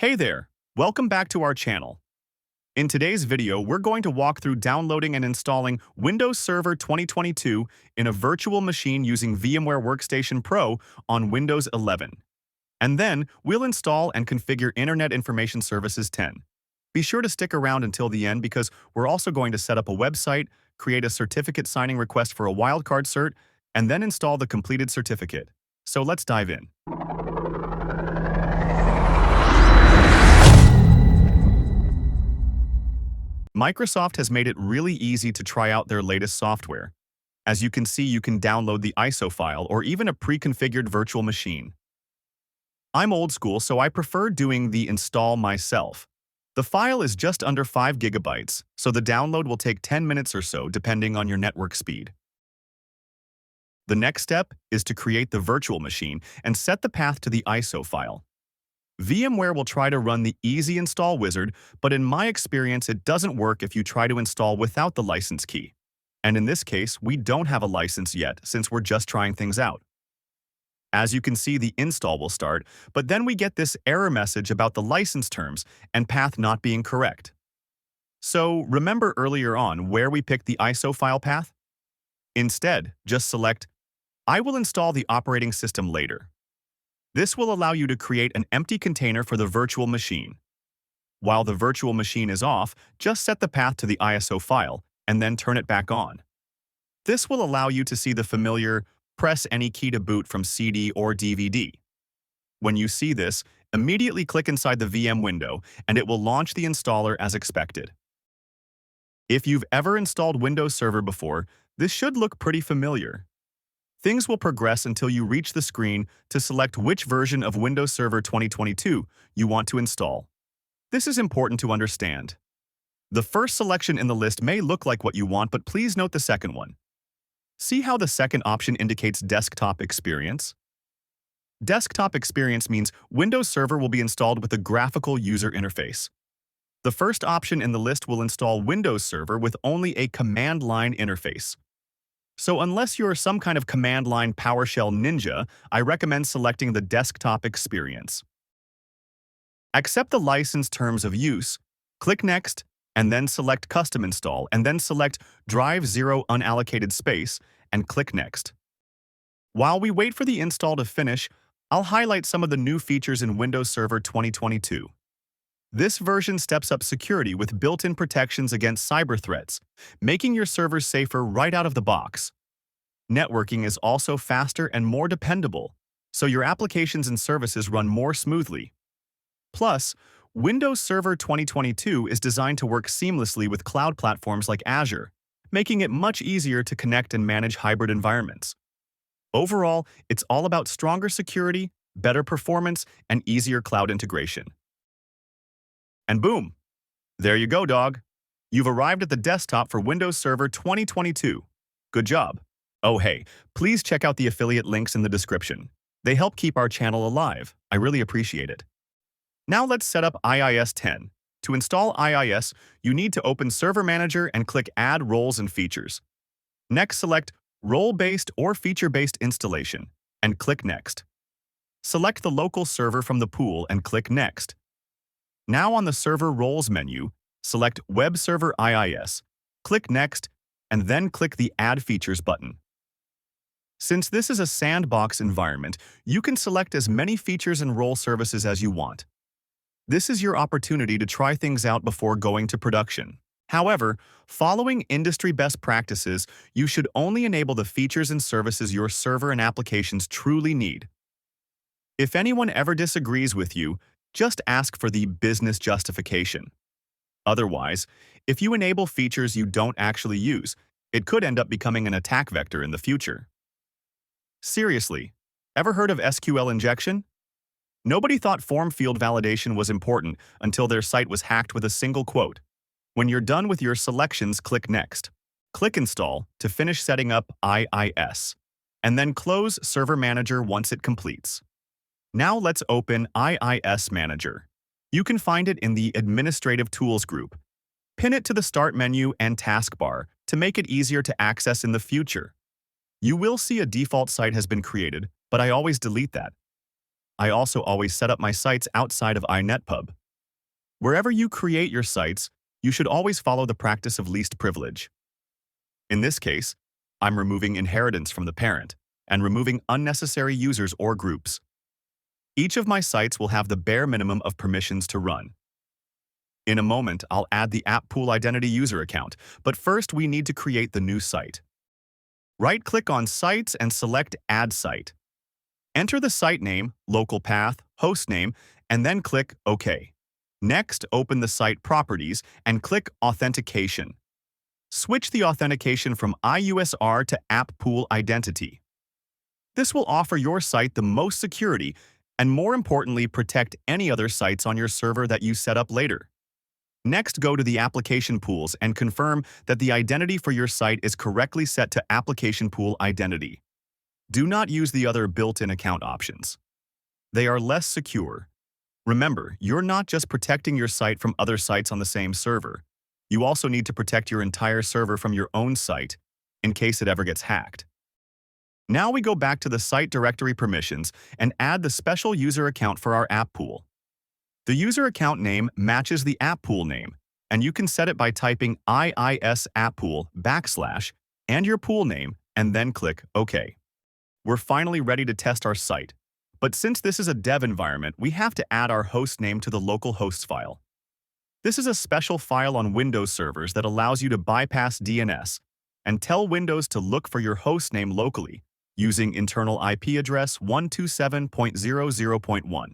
Hey there, welcome back to our channel. In today's video, we're going to walk through downloading and installing Windows Server 2022 in a virtual machine using VMware Workstation Pro on Windows 11. And then, we'll install and configure Internet Information Services 10. Be sure to stick around until the end because we're also going to set up a website, create a certificate signing request for a wildcard cert, and then install the completed certificate. So let's dive in. Microsoft has made it really easy to try out their latest software. As you can see, you can download the ISO file or even a pre-configured virtual machine. I'm old school, so I prefer doing the install myself. The file is just under 5 gigabytes, so the download will take 10 minutes or so depending on your network speed. The next step is to create the virtual machine and set the path to the ISO file. VMware will try to run the easy install wizard, but in my experience, it doesn't work if you try to install without the license key. And in this case, we don't have a license yet since we're just trying things out. As you can see, the install will start, but then we get this error message about the license terms and path not being correct. So remember earlier on where we picked the ISO file path? Instead, just select, I will install the operating system later. This will allow you to create an empty container for the virtual machine. While the virtual machine is off, just set the path to the ISO file and then turn it back on. This will allow you to see the familiar press any key to boot from CD or DVD. When you see this, immediately click inside the VM window and it will launch the installer as expected. If you've ever installed Windows Server before, this should look pretty familiar. Things will progress until you reach the screen to select which version of Windows Server 2022 you want to install. This is important to understand. The first selection in the list may look like what you want, but please note the second one. See how the second option indicates Desktop Experience? Desktop Experience means Windows Server will be installed with a graphical user interface. The first option in the list will install Windows Server with only a command line interface. So unless you're some kind of command line PowerShell ninja, I recommend selecting the desktop experience. Accept the license terms of use, click Next, and then select Custom Install, and then select Drive 0 Unallocated Space, and click Next. While we wait for the install to finish, I'll highlight some of the new features in Windows Server 2022. This version steps up security with built-in protections against cyber threats, making your servers safer right out of the box. Networking is also faster and more dependable, so your applications and services run more smoothly. Plus, Windows Server 2022 is designed to work seamlessly with cloud platforms like Azure, making it much easier to connect and manage hybrid environments. Overall, it's all about stronger security, better performance, and easier cloud integration. And boom! There you go, dog. You've arrived at the desktop for Windows Server 2022. Good job. Oh hey, please check out the affiliate links in the description. They help keep our channel alive. I really appreciate it. Now let's set up IIS 10. To install IIS, you need to open Server Manager and click Add Roles and Features. Next, select Role-Based or Feature-Based Installation and click Next. Select the local server from the pool and click Next. Now on the Server Roles menu, select Web Server IIS, click Next, and then click the Add Features button. Since this is a sandbox environment, you can select as many features and role services as you want. This is your opportunity to try things out before going to production. However, following industry best practices, you should only enable the features and services your server and applications truly need. If anyone ever disagrees with you, just ask for the business justification. Otherwise, if you enable features you don't actually use, it could end up becoming an attack vector in the future. Seriously, ever heard of SQL injection? Nobody thought form field validation was important until their site was hacked with a single quote. When you're done with your selections, click Next. Click Install to finish setting up IIS, and then close Server Manager once it completes. Now let's open IIS Manager. You can find it in the Administrative Tools group. Pin it to the Start menu and taskbar to make it easier to access in the future. You will see a default site has been created, but I always delete that. I also always set up my sites outside of iNetPub. Wherever you create your sites, you should always follow the practice of least privilege. In this case, I'm removing inheritance from the parent and removing unnecessary users or groups. Each of my sites will have the bare minimum of permissions to run. In a moment, I'll add the app pool identity user account, but first we need to create the new site. Right-click on Sites and select Add Site. Enter the site name, local path, host name, and then click OK. Next, open the site properties and click Authentication. Switch the authentication from IUSR to App Pool Identity. This will offer your site the most security and, more importantly, protect any other sites on your server that you set up later. Next, go to the application pools and confirm that the identity for your site is correctly set to Application Pool Identity. Do not use the other built-in account options. They are less secure. Remember, you're not just protecting your site from other sites on the same server. You also need to protect your entire server from your own site in case it ever gets hacked. Now we go back to the site directory permissions and add the special user account for our app pool. The user account name matches the app pool name, and you can set it by typing IIS app pool / and your pool name, and then click OK. We're finally ready to test our site, but since this is a dev environment, we have to add our host name to the local hosts file. This is a special file on Windows servers that allows you to bypass DNS and tell Windows to look for your host name locally using internal IP address 127.00.1.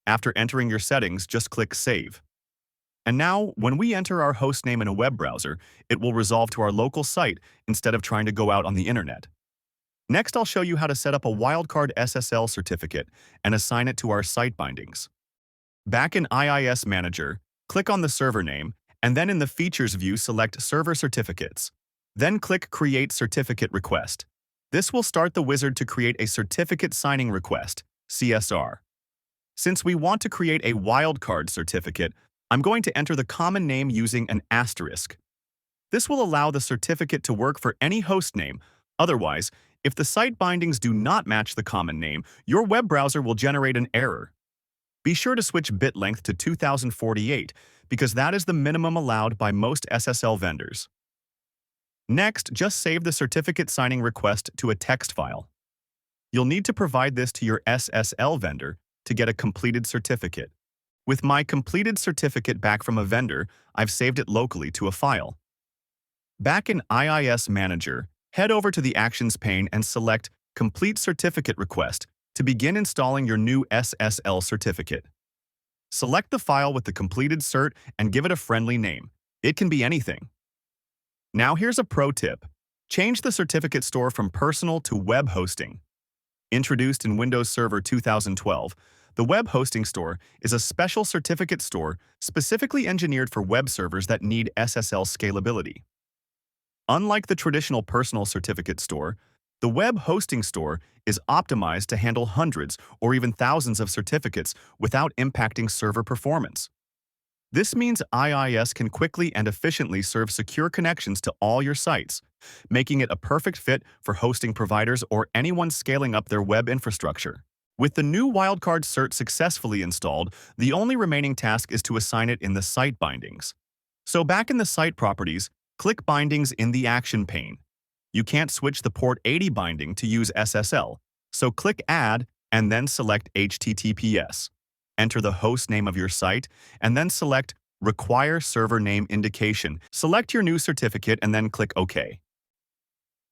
After entering your settings, just click Save. And now, when we enter our host name in a web browser, it will resolve to our local site instead of trying to go out on the internet. Next, I'll show you how to set up a wildcard SSL certificate and assign it to our site bindings. Back in IIS Manager, click on the server name, and then in the Features view, select Server Certificates. Then click Create Certificate Request. This will start the wizard to create a Certificate Signing Request, CSR. Since we want to create a wildcard certificate, I'm going to enter the common name using an asterisk. This will allow the certificate to work for any host name. Otherwise, if the site bindings do not match the common name, your web browser will generate an error. Be sure to switch bit length to 2048 because that is the minimum allowed by most SSL vendors. Next, just save the certificate signing request to a text file. You'll need to provide this to your SSL vendor to get a completed certificate. With my completed certificate back from a vendor, I've saved it locally to a file. Back in IIS Manager, head over to the Actions pane and select Complete Certificate Request to begin installing your new SSL certificate. Select the file with the completed cert and give it a friendly name. It can be anything. Now here's a pro tip. Change the certificate store from personal to web hosting. Introduced in Windows Server 2012, the Web Hosting Store is a special certificate store specifically engineered for web servers that need SSL scalability. Unlike the traditional personal certificate store, the Web Hosting Store is optimized to handle hundreds or even thousands of certificates without impacting server performance. This means IIS can quickly and efficiently serve secure connections to all your sites, making it a perfect fit for hosting providers or anyone scaling up their web infrastructure. With the new wildcard cert successfully installed, the only remaining task is to assign it in the site bindings. So back in the site properties, click Bindings in the Action pane. You can't switch the port 80 binding to use SSL, so click Add and then select HTTPS. Enter the host name of your site and then select Require Server Name Indication. Select your new certificate and then click OK.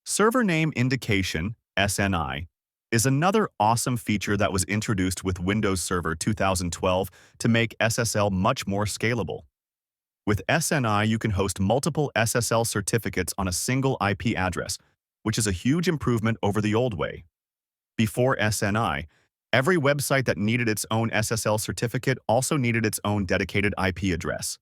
Server Name Indication, SNI, is another awesome feature that was introduced with Windows Server 2012 to make SSL much more scalable. With SNI, you can host multiple SSL certificates on a single IP address, which is a huge improvement over the old way. Before SNI, every website that needed its own SSL certificate also needed its own dedicated IP address.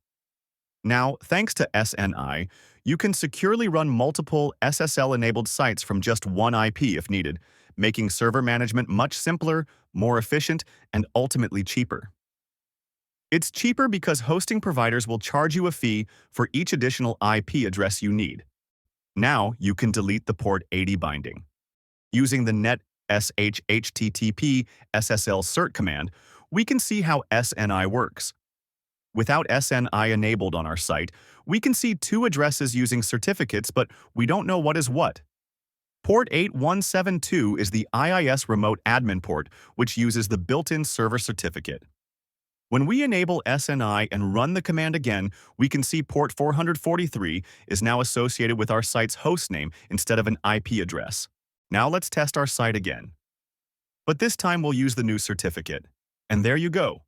Now, thanks to SNI, you can securely run multiple SSL-enabled sites from just one IP if needed, making server management much simpler, more efficient, and ultimately cheaper. It's cheaper because hosting providers will charge you a fee for each additional IP address you need. Now, you can delete the port 80 binding. Using the net shhttp SSL cert command, we can see how SNI works. Without SNI enabled on our site, we can see two addresses using certificates, but we don't know what is what. Port 8172 is the IIS remote admin port, which uses the built-in server certificate. When we enable SNI and run the command again, we can see port 443 is now associated with our site's hostname instead of an IP address. Now let's test our site again. But this time we'll use the new certificate. And there you go.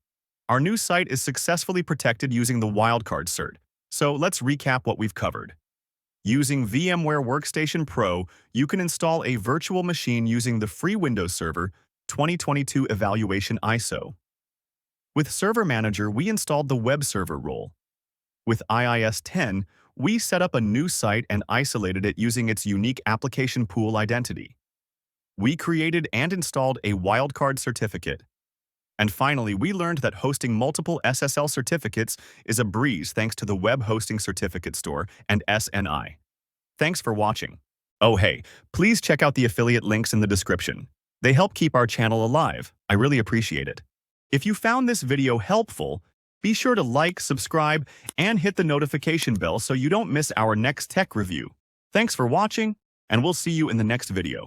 Our new site is successfully protected using the wildcard cert. So let's recap what we've covered. Using VMware Workstation Pro, you can install a virtual machine using the free Windows Server 2022 Evaluation ISO. With Server Manager, we installed the web server role. With IIS 10, we set up a new site and isolated it using its unique application pool identity. We created and installed a wildcard certificate. And finally, we learned that hosting multiple SSL certificates is a breeze thanks to the Web Hosting Certificate Store and SNI. Thanks for watching. Oh hey, please check out the affiliate links in the description. They help keep our channel alive. I really appreciate it. If you found this video helpful, be sure to like, subscribe, and hit the notification bell so you don't miss our next tech review. Thanks for watching, and we'll see you in the next video.